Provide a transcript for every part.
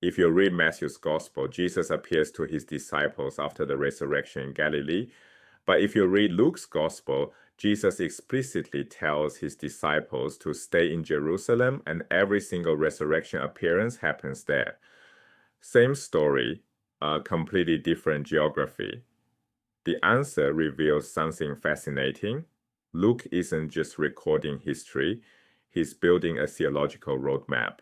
If you read Matthew's Gospel, Jesus appears to his disciples after the resurrection in Galilee. But if you read Luke's Gospel, Jesus explicitly tells his disciples to stay in Jerusalem, and every single resurrection appearance happens there. Same story, completely different geography. The answer reveals something fascinating. Luke isn't just recording history, he's building a theological roadmap.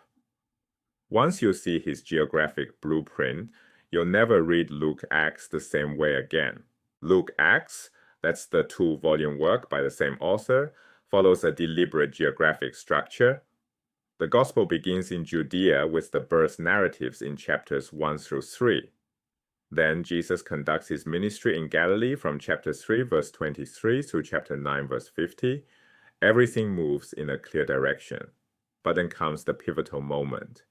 Once you see his geographic blueprint, you'll never read Luke Acts the same way again. Luke Acts, that's the 2-volume work by the same author, follows a deliberate geographic structure. The Gospel begins in Judea with the birth narratives in chapters 1 through 3. Then Jesus conducts his ministry in Galilee from chapter 3, verse 23 through chapter 9, verse 50. Everything moves in a clear direction. But then comes the pivotal moment.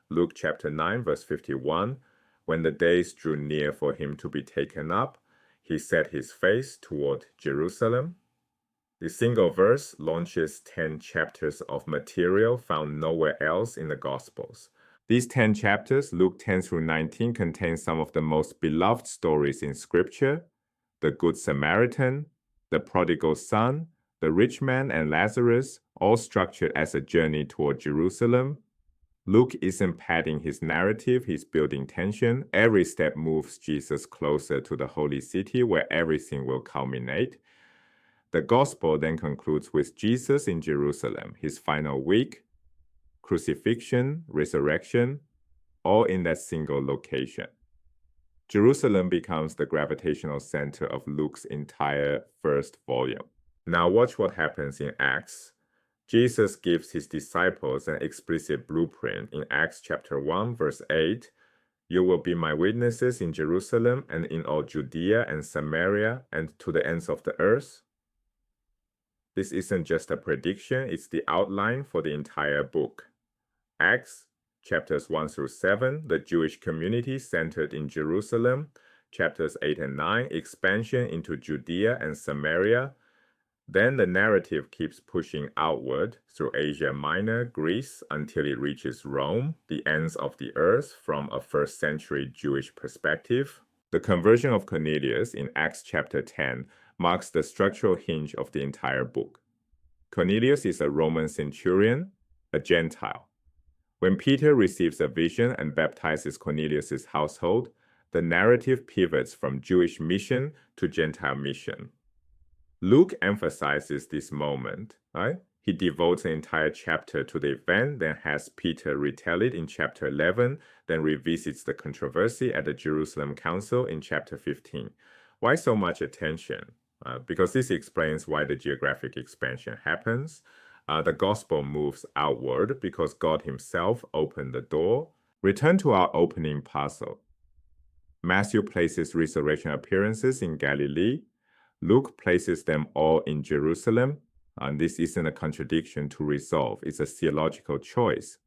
Luke chapter 9, verse 51, when the days drew near for him to be taken up, he set his face toward Jerusalem. The single verse launches 10 chapters of material found nowhere else in the Gospels. These 10 chapters, Luke 10 through 19, contain some of the most beloved stories in Scripture: the Good Samaritan, the prodigal son, the rich man, and Lazarus, all structured as a journey toward Jerusalem. Luke isn't padding his narrative, he's building tension. Every step moves Jesus closer to the holy city where everything will culminate. The Gospel then concludes with Jesus in Jerusalem, his final week, crucifixion, resurrection, all in that single location. Jerusalem becomes the gravitational center of Luke's entire first volume. Now watch what happens in Acts. Jesus gives his disciples an explicit blueprint in Acts chapter 1, verse 8. You will be my witnesses in Jerusalem and in all Judea and Samaria and to the ends of the earth. This isn't just a prediction, it's the outline for the entire book. Acts chapters 1 through 7, the Jewish community centered in Jerusalem. Chapters 8 and 9, expansion into Judea and Samaria. Then the narrative keeps pushing outward through Asia Minor, Greece, until it reaches Rome, the ends of the earth from a first-century Jewish perspective. The conversion of Cornelius in Acts chapter 10 marks the structural hinge of the entire book. Cornelius is a Roman centurion, a Gentile. When Peter receives a vision and baptizes Cornelius' household, the narrative pivots from Jewish mission to Gentile mission. Luke emphasizes this moment, right? He devotes an entire chapter to the event, then has Peter retell it in chapter 11, then revisits the controversy at the Jerusalem Council in chapter 15. Why so much attention? Because this explains why the geographic expansion happens. The gospel moves outward because God himself opened the door. Return to our opening puzzle. Matthew places resurrection appearances in Galilee. Luke places them all in Jerusalem, and this isn't a contradiction to resolve, it's a theological choice.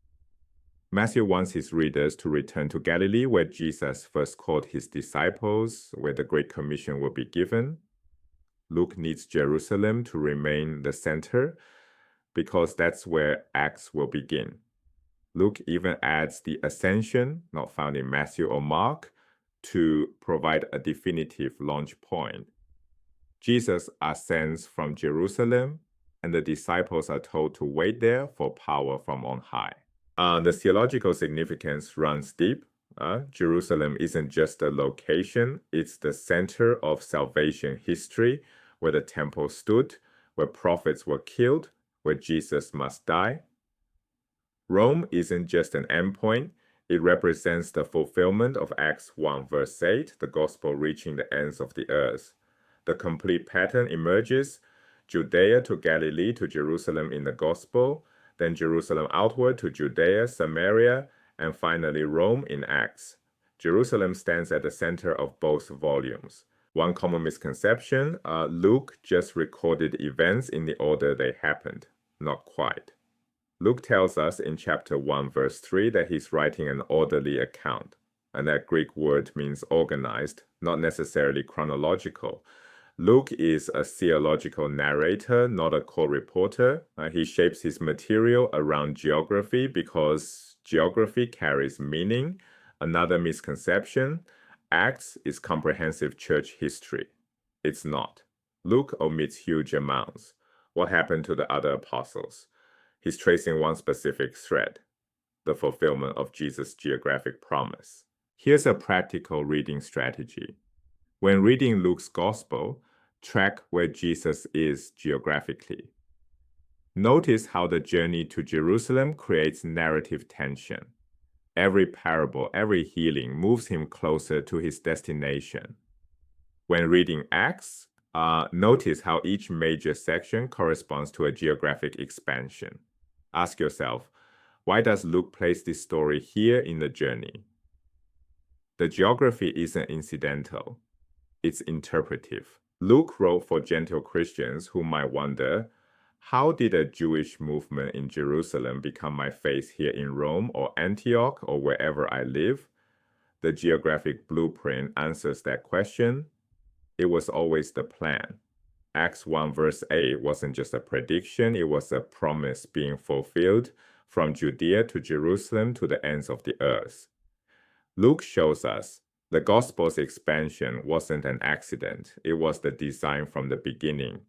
Matthew wants his readers to return to Galilee, where Jesus first called his disciples, where the Great Commission will be given. Luke needs Jerusalem to remain the center, because that's where Acts will begin. Luke even adds the ascension, not found in Matthew or Mark, to provide a definitive launch point. Jesus ascends from Jerusalem, and the disciples are told to wait there for power from on high. The theological significance runs deep. Jerusalem isn't just a location, it's the center of salvation history, where the temple stood, where prophets were killed, where Jesus must die. Rome isn't just an endpoint, it represents the fulfillment of Acts 1 verse 8, the gospel reaching the ends of the earth. The complete pattern emerges: Judea to Galilee to Jerusalem in the gospel, then Jerusalem outward to Judea, Samaria, and finally Rome in Acts. Jerusalem stands at the center of both volumes. One common misconception, Luke just recorded events in the order they happened. Not quite. Luke tells us in chapter 1 verse 3 that he's writing an orderly account, and that Greek word means organized, not necessarily chronological. Luke is a theological narrator, not a court reporter. He shapes his material around geography because Geography carries meaning. Another misconception: Acts is comprehensive church history. It's not. Luke omits huge amounts. What happened to the other apostles? He's tracing one specific thread: the fulfillment of Jesus' geographic promise. Here's a practical reading strategy. When reading Luke's gospel, track where Jesus is geographically. Notice how the journey to Jerusalem creates narrative tension. Every parable, every healing moves him closer to his destination. When reading Acts, notice how each major section corresponds to a geographic expansion. Ask yourself, why does Luke place this story here in the journey? The geography isn't incidental, it's interpretive. Luke wrote for Gentile Christians who might wonder, how did a Jewish movement in Jerusalem become my faith here in Rome or Antioch or wherever I live? The geographic blueprint answers that question. It was always the plan. Acts 1 verse 8 wasn't just a prediction, it was a promise being fulfilled from Judea to Jerusalem to the ends of the earth. Luke shows us the gospel's expansion wasn't an accident, it was the design from the beginning.